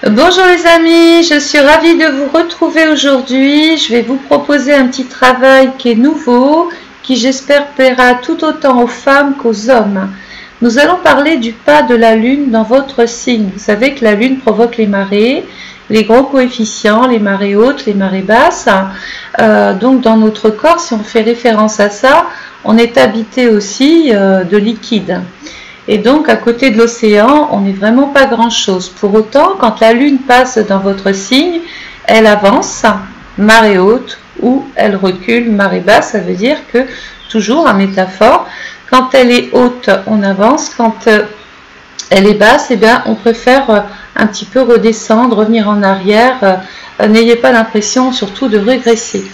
Bonjour les amis, je suis ravie de vous retrouver aujourd'hui. Je vais vous proposer un petit travail qui est nouveau, qui j'espère plaira tout autant aux femmes qu'aux hommes. Nous allons parler du pas de la lune dans votre signe. Vous savez que la lune provoque les marées, les gros coefficients, les marées hautes, les marées basses. Donc dans notre corps, si on fait référence à ça, on est habité aussi de liquide. Et donc, à côté de l'océan, on n'est vraiment pas grand-chose. Pour autant, quand la lune passe dans votre signe, elle avance, marée haute, ou elle recule, marée basse. Ça veut dire que, toujours en métaphore, quand elle est haute, on avance. Quand elle est basse, eh bien, on préfère un petit peu redescendre, revenir en arrière. N'ayez pas l'impression, surtout, de régresser.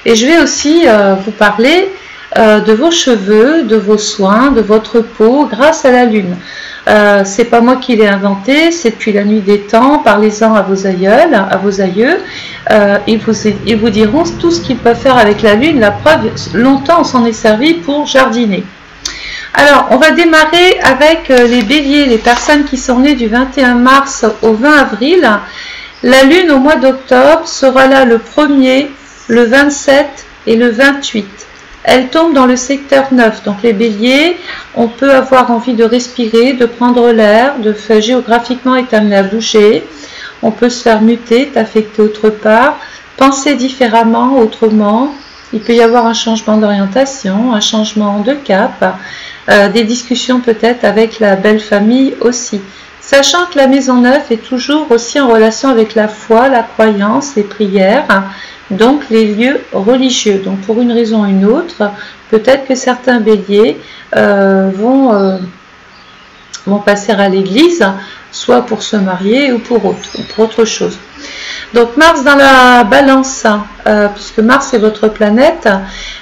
Et je vais aussi vous parler de vos cheveux, de vos soins, de votre peau grâce à la lune. C'est pas moi qui l'ai inventé, c'est depuis la nuit des temps. Parlez-en à vos aïeuls, à vos aïeux. Ils vous diront tout ce qu'ils peuvent faire avec la lune. La preuve, longtemps on s'en est servi pour jardiner. Alors, on va démarrer avec les béliers, les personnes qui sont nées du 21 mars au 20 avril. La lune au mois d'octobre sera là le 1er, le 27 et le 28. Elle tombe dans le secteur 9, donc les béliers, on peut avoir envie de respirer, de prendre l'air, géographiquement être amené à bouger, on peut se faire muter, t'affecter autre part, penser différemment, autrement, il peut y avoir un changement d'orientation, un changement de cap, des discussions peut-être avec la belle famille aussi. Sachant que la maison 9 est toujours aussi en relation avec la foi, la croyance, les prières, donc les lieux religieux. Donc pour une raison ou une autre, peut-être que certains béliers vont passer à l'église, soit pour se marier ou pour autre chose. Donc Mars dans la balance, puisque Mars est votre planète,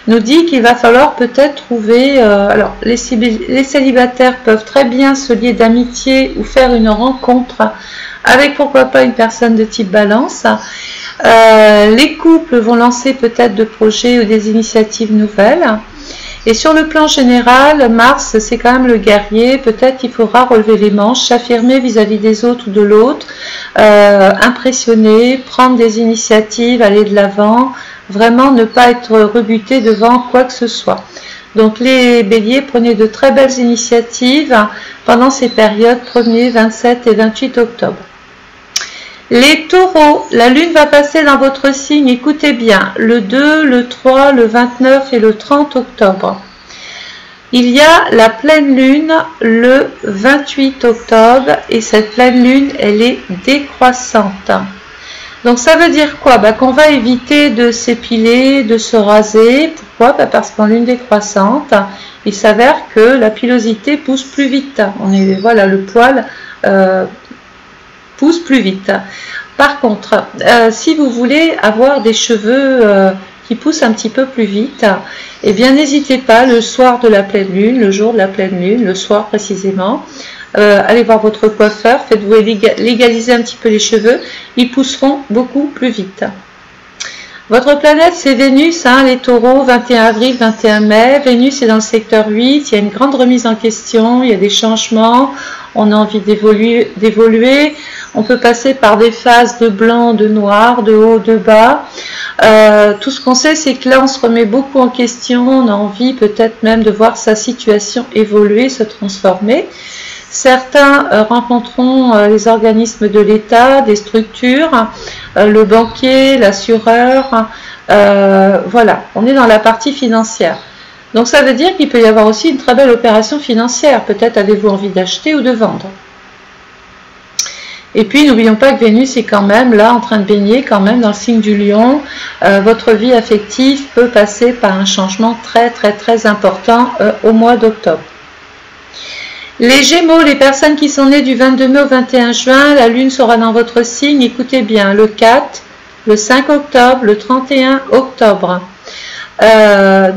nous dit qu'il va falloir peut-être trouver... alors les célibataires peuvent très bien se lier d'amitié ou faire une rencontre avec pourquoi pas une personne de type balance. Les couples vont lancer peut-être de projets ou des initiatives nouvelles. Et sur le plan général, Mars, c'est quand même le guerrier. Peut-être qu'il faudra relever les manches, s'affirmer vis-à-vis des autres ou de l'autre, impressionner, prendre des initiatives, aller de l'avant, vraiment ne pas être rebuté devant quoi que ce soit. Donc les béliers, prenez de très belles initiatives pendant ces périodes 1er, 27 et 28 octobre. Les taureaux, la lune va passer dans votre signe, écoutez bien, le 2, le 3, le 29 et le 30 octobre. Il y a la pleine lune le 28 octobre et cette pleine lune, elle est décroissante. Donc ça veut dire quoi? Qu'on va éviter de s'épiler, de se raser. Pourquoi? Parce qu'en lune décroissante, il s'avère que la pilosité pousse plus vite. Voilà, le poil... pousse plus vite. Par contre, si vous voulez avoir des cheveux qui poussent un petit peu plus vite, eh bien n'hésitez pas le soir de la pleine lune, le jour de la pleine lune, le soir précisément, allez voir votre coiffeur, faites-vous légaliser un petit peu les cheveux, ils pousseront beaucoup plus vite. Votre planète, c'est Vénus, les taureaux, 21 avril, 21 mai. Vénus est dans le secteur 8, il y a une grande remise en question, il y a des changements, on a envie d'évoluer. On peut passer par des phases de blanc, de noir, de haut, de bas. Tout ce qu'on sait, c'est que là, on se remet beaucoup en question, on a envie peut-être même de voir sa situation évoluer, se transformer. Certains rencontreront les organismes de l'État, des structures, le banquier, l'assureur, voilà, on est dans la partie financière. Donc ça veut dire qu'il peut y avoir aussi une très belle opération financière, peut-être avez-vous envie d'acheter ou de vendre. Et puis n'oublions pas que Vénus est quand même là en train de baigner quand même dans le signe du lion. Votre vie affective peut passer par un changement très important au mois d'octobre. Les Gémeaux, les personnes qui sont nées du 22 mai au 21 juin, la lune sera dans votre signe, écoutez bien, le 4, le 5 octobre, le 31 octobre.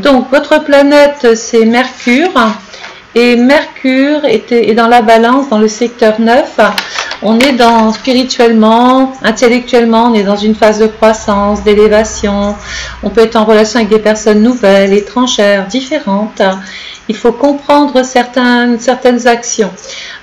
Donc votre planète c'est Mercure, et Mercure est dans la balance dans le secteur 9. On est spirituellement, intellectuellement, on est dans une phase de croissance, d'élévation. On peut être en relation avec des personnes nouvelles, étrangères, différentes. Il faut comprendre certaines actions.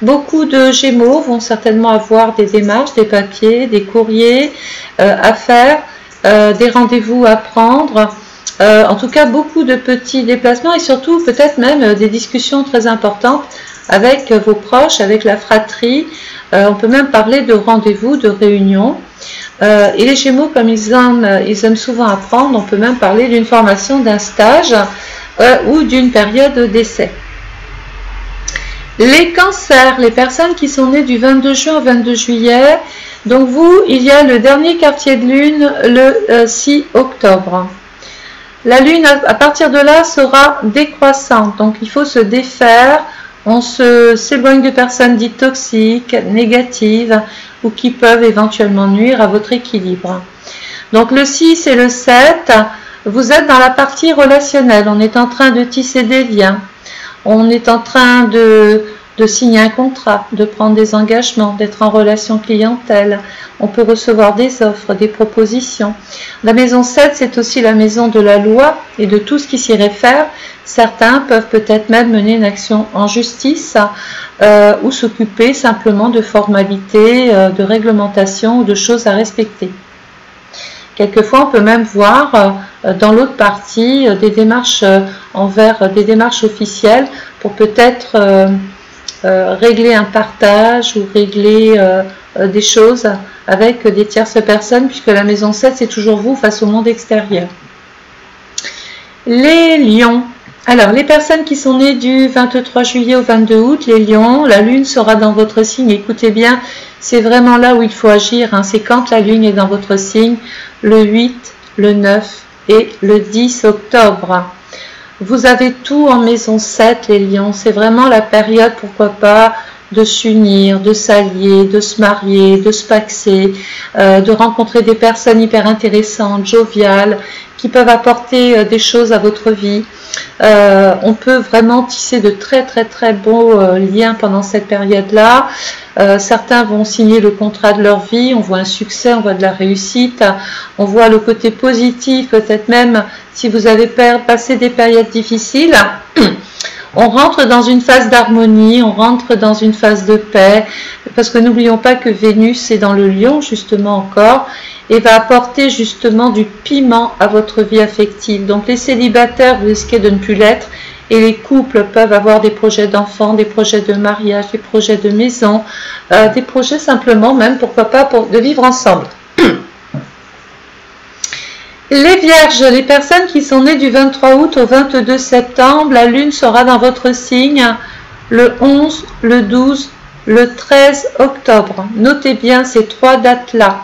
Beaucoup de Gémeaux vont certainement avoir des démarches, des papiers, des courriers à faire, des rendez-vous à prendre. En tout cas, beaucoup de petits déplacements et surtout peut-être même des discussions très importantes avec vos proches, avec la fratrie. On peut même parler de rendez-vous, de réunions. Et les Gémeaux, comme ils aiment souvent apprendre, on peut même parler d'une formation, d'un stage ou d'une période d'essai. Les cancers, les personnes qui sont nées du 22 juin au 22 juillet, donc vous, il y a le dernier quartier de lune le 6 octobre. La lune, à partir de là, sera décroissante, donc il faut se défaire. On s'éloigne de personnes dites toxiques, négatives ou qui peuvent éventuellement nuire à votre équilibre. Donc le 6 et le 7, vous êtes dans la partie relationnelle. On est en train de tisser des liens. On est en train de signer un contrat, de prendre des engagements, d'être en relation clientèle. On peut recevoir des offres, des propositions. La maison 7, c'est aussi la maison de la loi et de tout ce qui s'y réfère. Certains peuvent peut-être même mener une action en justice ou s'occuper simplement de formalités, de réglementations ou de choses à respecter. Quelquefois, on peut même voir dans l'autre partie des démarches des démarches officielles pour peut-être régler un partage ou régler des choses avec des tierces personnes, puisque la maison 7, c'est toujours vous face au monde extérieur. Les lions. Alors, les personnes qui sont nées du 23 juillet au 22 août, les lions, la lune sera dans votre signe. Écoutez bien, c'est vraiment là où il faut agir. Hein. C'est quand la lune est dans votre signe, le 8, le 9 et le 10 octobre. Vous avez tout en maison 7, les lions. C'est vraiment la période, pourquoi pas, de s'unir, de s'allier, de se marier, de se paxer, de rencontrer des personnes hyper intéressantes, joviales, qui peuvent apporter des choses à votre vie. On peut vraiment tisser de très très très beaux liens pendant cette période-là. Certains vont signer le contrat de leur vie, on voit un succès, on voit de la réussite, on voit le côté positif, peut-être même si vous avez passé des périodes difficiles. On rentre dans une phase d'harmonie, on rentre dans une phase de paix, parce que n'oublions pas que Vénus est dans le Lion, justement encore, et va apporter justement du piment à votre vie affective. Donc les célibataires, vous risquez de ne plus l'être, et les couples peuvent avoir des projets d'enfants, des projets de mariage, des projets de maison, des projets simplement même, pourquoi pas, de vivre ensemble. Les vierges, les personnes qui sont nées du 23 août au 22 septembre, la lune sera dans votre signe le 11, le 12, le 13 octobre. Notez bien ces trois dates-là.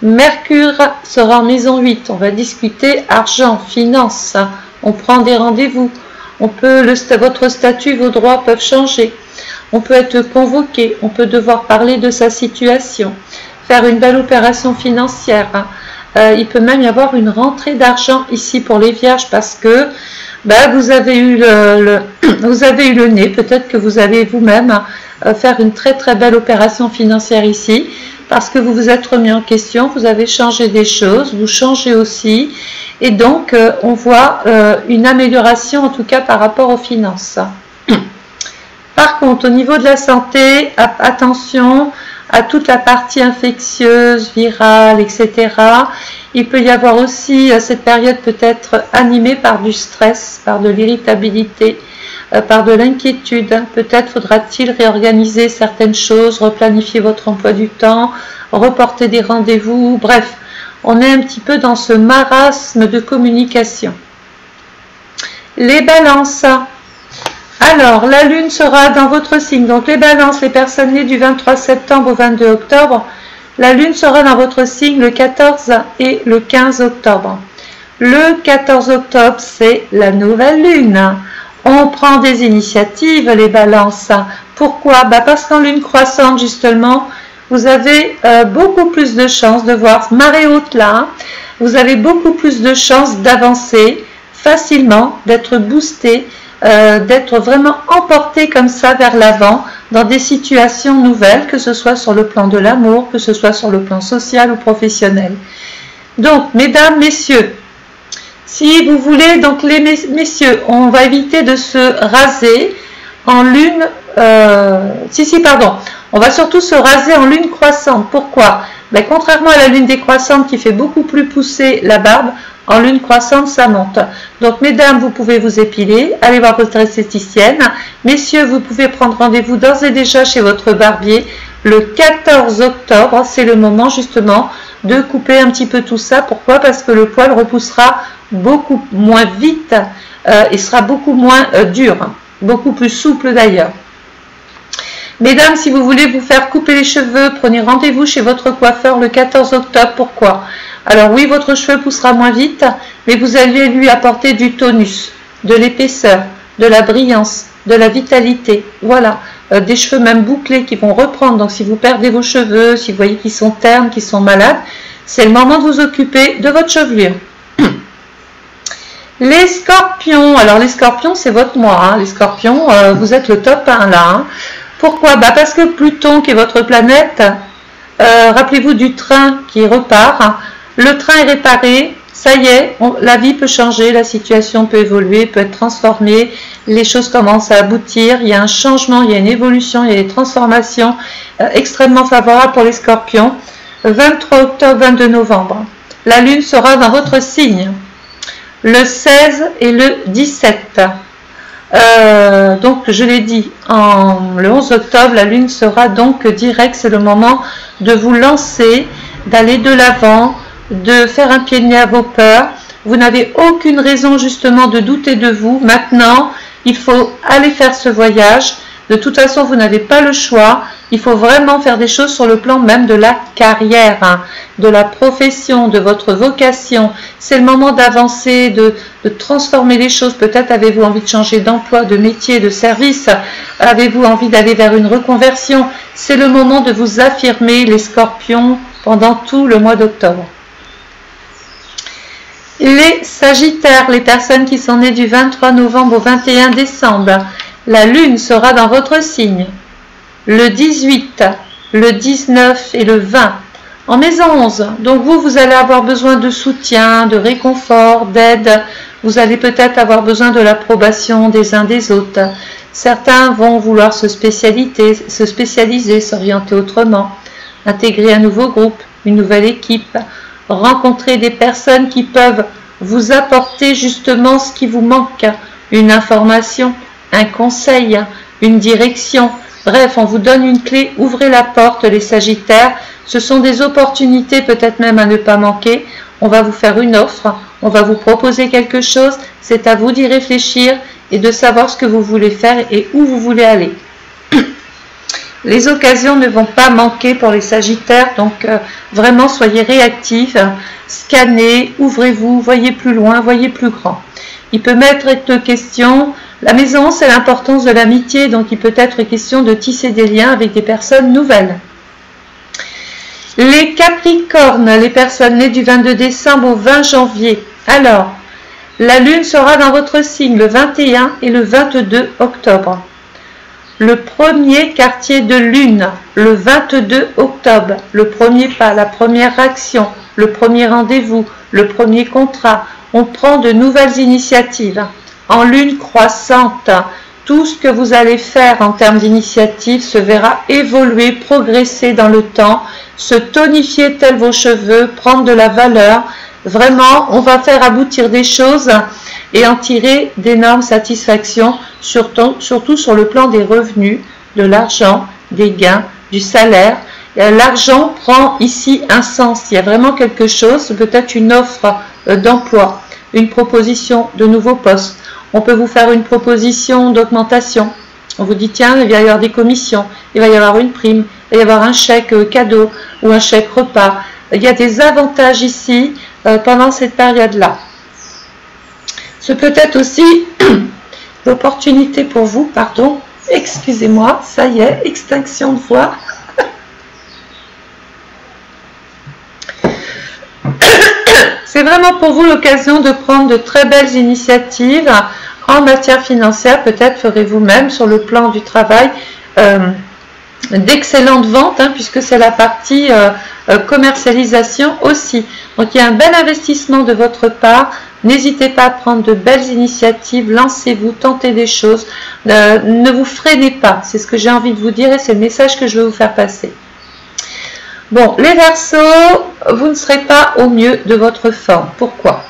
Mercure sera en maison 8. On va discuter argent, finances. On prend des rendez-vous. Votre statut, vos droits peuvent changer. On peut être convoqué. On peut devoir parler de sa situation. Faire une belle opération financière. Il peut même y avoir une rentrée d'argent ici pour les vierges parce que vous avez eu le nez. Peut-être que vous allez vous-même faire une très très belle opération financière ici parce que vous vous êtes remis en question, vous avez changé des choses, vous changez aussi et donc on voit une amélioration en tout cas par rapport aux finances. Par contre, au niveau de la santé, attention à toute la partie infectieuse, virale, etc. Il peut y avoir aussi, cette période peut être animée par du stress, par de l'irritabilité, par de l'inquiétude. Peut-être faudra-t-il réorganiser certaines choses, replanifier votre emploi du temps, reporter des rendez-vous. Bref, on est un petit peu dans ce marasme de communication. Les balances. Alors, la lune sera dans votre signe. Donc, les balances, les personnes nées du 23 septembre au 22 octobre, la lune sera dans votre signe le 14 et le 15 octobre. Le 14 octobre, c'est la nouvelle lune. On prend des initiatives, les balances. Pourquoi? Parce qu'en lune croissante, justement, vous avez beaucoup plus de chances de voir marée haute là. Vous avez beaucoup plus de chances d'avancer facilement, d'être boosté, d'être vraiment emporté comme ça vers l'avant dans des situations nouvelles, que ce soit sur le plan de l'amour, que ce soit sur le plan social ou professionnel. Donc, mesdames, messieurs, si vous voulez, donc les messieurs, on va éviter de se raser en lune, pardon, on va surtout se raser en lune croissante. Pourquoi? Ben, contrairement à la lune décroissante qui fait beaucoup plus pousser la barbe, en lune croissante, ça monte. Donc, mesdames, vous pouvez vous épiler, aller voir votre esthéticienne. Messieurs, vous pouvez prendre rendez-vous d'ores et déjà chez votre barbier. Le 14 octobre, c'est le moment justement de couper un petit peu tout ça. Pourquoi? Parce que le poil repoussera beaucoup moins vite et sera beaucoup moins dur, beaucoup plus souple d'ailleurs. Mesdames, si vous voulez vous faire couper les cheveux, prenez rendez-vous chez votre coiffeur le 14 octobre. Pourquoi? Alors oui, votre cheveu poussera moins vite, mais vous allez lui apporter du tonus, de l'épaisseur, de la brillance, de la vitalité. Voilà, des cheveux même bouclés qui vont reprendre. Donc si vous perdez vos cheveux, si vous voyez qu'ils sont ternes, qu'ils sont malades, c'est le moment de vous occuper de votre chevelure. Les scorpions, alors les scorpions c'est votre mois, hein. Les scorpions, vous êtes le top 1 là. Hein. Pourquoi? Bah parce que Pluton qui est votre planète, rappelez-vous du train qui repart, hein. Le train est réparé, ça y est, la vie peut changer, la situation peut évoluer, peut être transformée, les choses commencent à aboutir, il y a un changement, il y a une évolution, il y a des transformations extrêmement favorables pour les scorpions. 23 octobre, 22 novembre, la lune sera dans votre signe. Le 16 et le 17. Donc je l'ai dit, le 11 octobre, la lune sera donc directe, c'est le moment de vous lancer, d'aller de l'avant, de faire un pied de nez à vos peurs. Vous n'avez aucune raison justement de douter de vous. Maintenant, il faut aller faire ce voyage. De toute façon, vous n'avez pas le choix. Il faut vraiment faire des choses sur le plan même de la carrière, hein, de la profession, de votre vocation. C'est le moment d'avancer, de transformer les choses. Peut-être avez-vous envie de changer d'emploi, de métier, de service. Avez-vous envie d'aller vers une reconversion? C'est le moment de vous affirmer, les scorpions, pendant tout le mois d'octobre. Les sagittaires, les personnes qui sont nées du 23 novembre au 21 décembre, la lune sera dans votre signe. Le 18, le 19 et le 20 en maison 11. Donc vous allez avoir besoin de soutien, de réconfort, d'aide. Vous allez peut-être avoir besoin de l'approbation des uns des autres. Certains vont vouloir se spécialiser, s'orienter autrement, intégrer un nouveau groupe, une nouvelle équipe, rencontrer des personnes qui peuvent vous apporter justement ce qui vous manque, une information, un conseil, une direction. Bref, on vous donne une clé, ouvrez la porte les sagittaires. Ce sont des opportunités peut-être même à ne pas manquer. On va vous faire une offre, on va vous proposer quelque chose. C'est à vous d'y réfléchir et de savoir ce que vous voulez faire et où vous voulez aller. Les occasions ne vont pas manquer pour les sagittaires, donc vraiment soyez réactifs, scannez, ouvrez-vous, voyez plus loin, voyez plus grand. Il peut être question, la maison c'est l'importance de l'amitié, donc il peut être question de tisser des liens avec des personnes nouvelles. Les capricornes, les personnes nées du 22 décembre au 20 janvier. Alors, la lune sera dans votre signe le 21 et le 22 octobre. Le premier quartier de lune, le 22 octobre, le premier pas, la première action, le premier rendez-vous, le premier contrat. On prend de nouvelles initiatives. En lune croissante, tout ce que vous allez faire en termes d'initiative se verra évoluer, progresser dans le temps, se tonifier tels vos cheveux, prendre de la valeur. Vraiment, on va faire aboutir des choses et en tirer d'énormes satisfactions, surtout sur le plan des revenus, de l'argent, des gains, du salaire. L'argent prend ici un sens. Il y a vraiment quelque chose, peut-être une offre d'emploi, une proposition de nouveaux postes. On peut vous faire une proposition d'augmentation. On vous dit, tiens, il va y avoir des commissions, il va y avoir une prime, il va y avoir un chèque cadeau ou un chèque repas. Il y a des avantages ici pendant cette période-là. Ce peut être aussi l'opportunité pour vous, pardon, excusez-moi, ça y est, extinction de voix. C'est vraiment pour vous l'occasion de prendre de très belles initiatives En matière financière, peut-être ferez-vous même sur le plan du travail d'excellentes ventes, puisque c'est la partie commercialisation aussi. Donc il y a un bel investissement de votre part. N'hésitez pas à prendre de belles initiatives, lancez-vous, tentez des choses, ne vous freinez pas, c'est ce que j'ai envie de vous dire et c'est le message que je veux vous faire passer. Bon, les Verseaux, vous ne serez pas au mieux de votre forme. Pourquoi?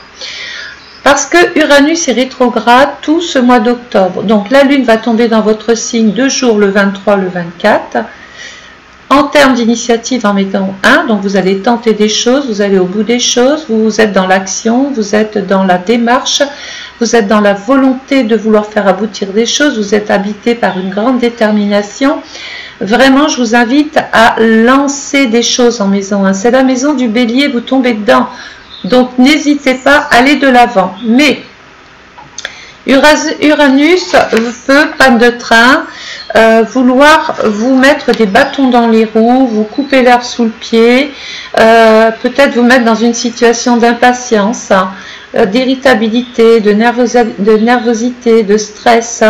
Parce que Uranus est rétrograde tout ce mois d'octobre. Donc la Lune va tomber dans votre signe 2 jours, le 23, le 24. En termes d'initiative, en mettant 1, donc vous allez tenter des choses, vous allez au bout des choses, vous êtes dans l'action, vous êtes dans la démarche, vous êtes dans la volonté de vouloir faire aboutir des choses, vous êtes habité par une grande détermination. Vraiment, je vous invite à lancer des choses en maison 1. C'est la maison du Bélier, vous tombez dedans. Donc n'hésitez pas à aller de l'avant. Mais Uranus peut, panne de train, vouloir vous mettre des bâtons dans les roues, vous couper l'herbe sous le pied, peut-être vous mettre dans une situation d'impatience, d'irritabilité, de nervosité, de stress.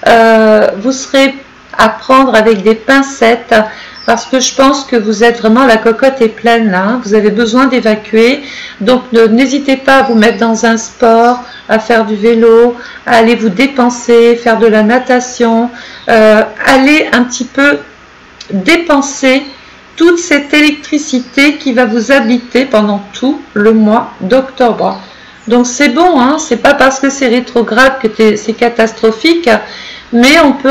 Vous serez à prendre avec des pincettes parce que je pense que vous êtes vraiment, la cocotte est pleine là, vous avez besoin d'évacuer. Donc n'hésitez pas à vous mettre dans un sport, à faire du vélo, à aller vous dépenser, faire de la natation, aller un petit peu dépenser toute cette électricité qui va vous habiter pendant tout le mois d'octobre. Donc c'est bon, c'est pas parce que c'est rétrograde que c'est catastrophique, mais on peut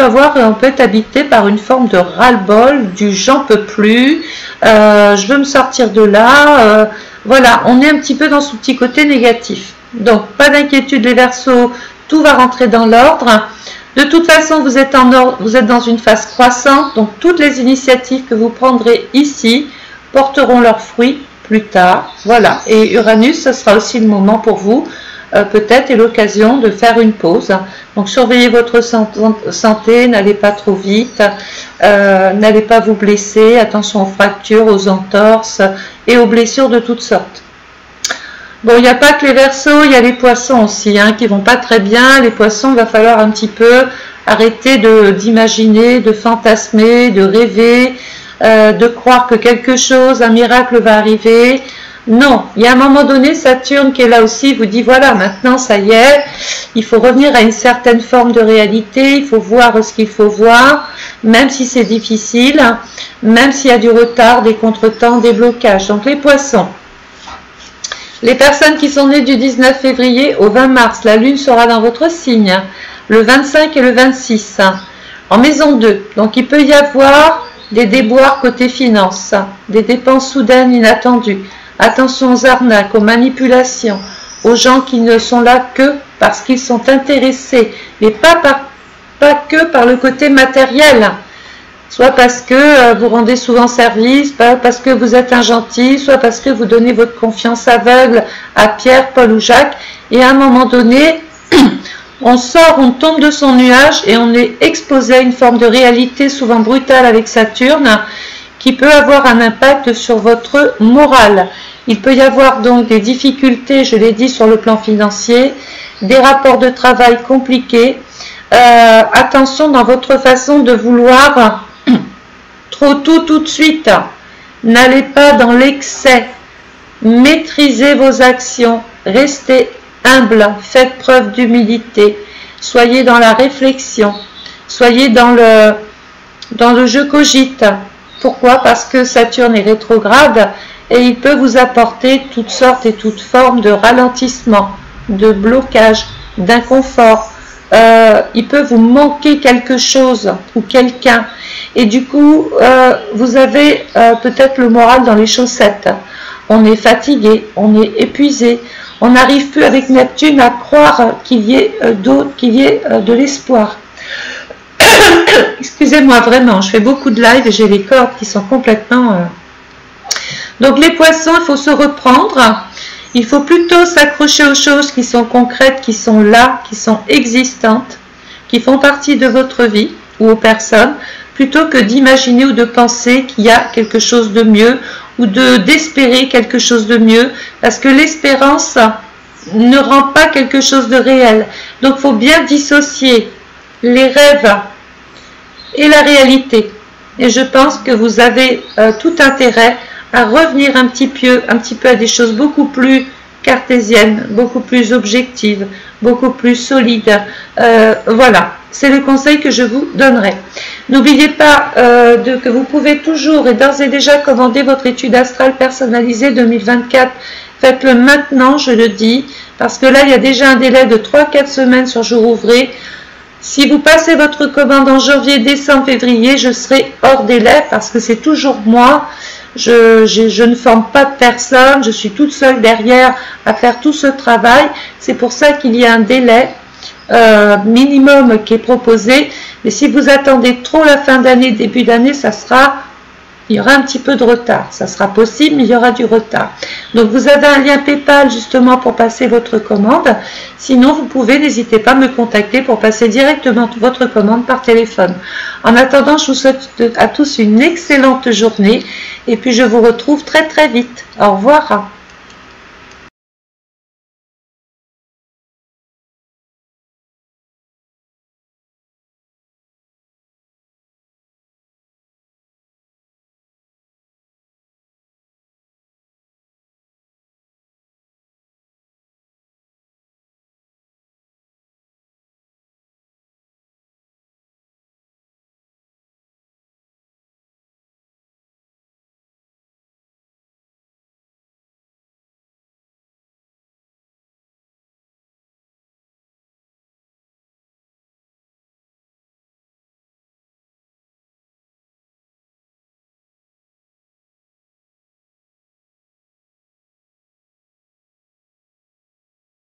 être habité par une forme de ras-le-bol, du j'en peux plus, je veux me sortir de là, voilà, on est un petit peu dans ce petit côté négatif. Donc pas d'inquiétude les Verseaux, tout va rentrer dans l'ordre. De toute façon, vous êtes dans une phase croissante, donc toutes les initiatives que vous prendrez ici porteront leurs fruits plus tard. Voilà, et Uranus, ce sera aussi le moment pour vous, peut-être, et l'occasion de faire une pause. Donc surveillez votre santé, n'allez pas trop vite, n'allez pas vous blesser, attention aux fractures, aux entorses et aux blessures de toutes sortes. Bon, il n'y a pas que les Verseaux, il y a les Poissons aussi, qui vont pas très bien. Les Poissons, il va falloir un petit peu arrêter d'imaginer, de fantasmer, de rêver, de croire que quelque chose, un miracle va arriver. Non, il y a un moment donné, Saturne qui est là aussi vous dit voilà, maintenant ça y est, il faut revenir à une certaine forme de réalité, il faut voir ce qu'il faut voir, même si c'est difficile, même s'il y a du retard, des contretemps, des blocages. Donc les Poissons. Les personnes qui sont nées du 19 février au 20 mars, la Lune sera dans votre signe, le 25 et le 26, en maison 2. Donc il peut y avoir des déboires côté finances, des dépenses soudaines inattendues. Attention aux arnaques, aux manipulations, aux gens qui ne sont là que parce qu'ils sont intéressés, mais pas que par le côté matériel. Soit parce que vous rendez souvent service, pas parce que vous êtes un gentil, soit parce que vous donnez votre confiance aveugle à Pierre, Paul ou Jacques. Et à un moment donné, on sort, on tombe de son nuage et on est exposé à une forme de réalité souvent brutale avec Saturne qui peut avoir un impact sur votre morale. Il peut y avoir donc des difficultés, je l'ai dit, sur le plan financier, des rapports de travail compliqués. Attention dans votre façon de vouloir trop tout de suite. N'allez pas dans l'excès. Maîtrisez vos actions. Restez humble. Faites preuve d'humilité. Soyez dans la réflexion. Soyez dans le je cogite. Pourquoi? Parce que Saturne est rétrograde et il peut vous apporter toutes sortes et toutes formes de ralentissement, de blocage, d'inconfort. Il peut vous manquer quelque chose ou quelqu'un et du coup vous avez peut-être le moral dans les chaussettes. On est fatigué, on est épuisé, on n'arrive plus avec Neptune à croire qu'il y ait de l'espoir. Excusez-moi vraiment, je fais beaucoup de live et j'ai les cordes qui sont complètement... Donc les Poissons, il faut se reprendre. Il faut plutôt s'accrocher aux choses qui sont concrètes, qui sont là, qui sont existantes, qui font partie de votre vie ou aux personnes, plutôt que d'imaginer ou de penser qu'il y a quelque chose de mieux ou d'espérer quelque chose de mieux. Parce que l'espérance ne rend pas quelque chose de réel. Donc, il faut bien dissocier les rêves et la réalité. Et je pense que vous avez tout intérêt à revenir un petit peu à des choses beaucoup plus cartésiennes, beaucoup plus objectives, beaucoup plus solides. Voilà, c'est le conseil que je vous donnerai. N'oubliez pas que vous pouvez toujours et d'ores et déjà commander votre étude astrale personnalisée 2024. Faites-le maintenant, je le dis, parce que là, il y a déjà un délai de 3-4 semaines sur jour ouvré. Si vous passez votre commande en janvier, décembre, février, je serai hors délai parce que c'est toujours moi. Je ne forme pas de personne, je suis toute seule derrière à faire tout ce travail. C'est pour ça qu'il y a un délai minimum qui est proposé. Mais si vous attendez trop la fin d'année, début d'année, il y aura un petit peu de retard. Ça sera possible, mais il y aura du retard. Donc, vous avez un lien PayPal justement pour passer votre commande. Sinon, vous pouvez, n'hésitez pas à me contacter pour passer directement votre commande par téléphone. En attendant, je vous souhaite à tous une excellente journée et puis je vous retrouve très très vite. Au revoir.